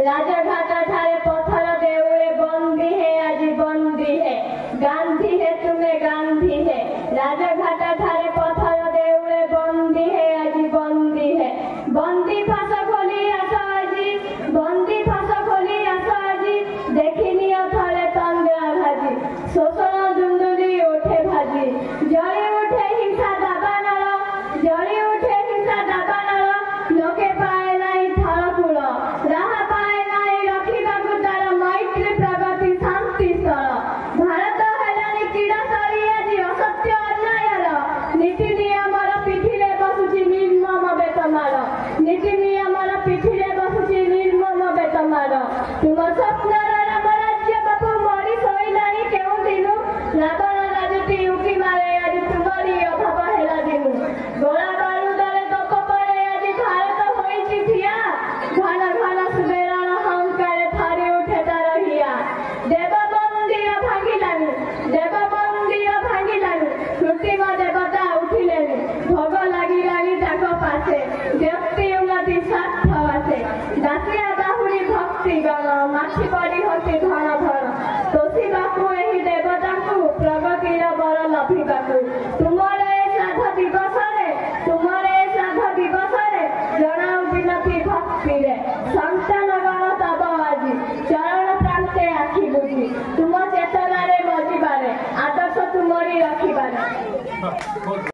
राजघाट ठारे पत्थर देउले बंदी है आज बंदी है गांधी है तुम्हें गांधी है राजघाट ठारे पत्थर देउले बंदी है आज बंदी है बंदी फांस खोली आस आजी बंदी फांस खोली आस आजी देखिनी थरे तंद्रा भाजी शोषण दुंदुली उठे भाजी जली उठे हिंसा दाबानर जली उठे हिंसा दाबानर लोके पाए नहीं थरकूल राह पाए नहीं रखिबाकु तार मैत्री प्रगति शांति स्थल भारत हेलानी क्रीड़ा स्थली आज असत्य अन्यायर नीति नियमर पिठिरे बसुची निर्मम बेतमार नीति नियमर पिठिरे बसुची निर्मम बेतमार तुम स्वप्नर राम राज्य बापू मरी शोइलानी केउ दिनु रावण राजती उकी मारे आज तुमरी अभाव हेला दिनु गोला बारूदरे दप पड़े आज भारत होइची थिया घन घन सुबेरार हंकार थारी उठे तार हिया देव मंदिर भांगिलानी कृत्रिम देवता उठिलेनी भोग लगी लगी ताको पासे व्यक्ति उन्नति स्वार्थ आसे दासिया बाहुरी भक्ति गण माछी पड़ी होती धन धन तोषिबाकू एही देवताकू प्रगतिर बर लभिबाकू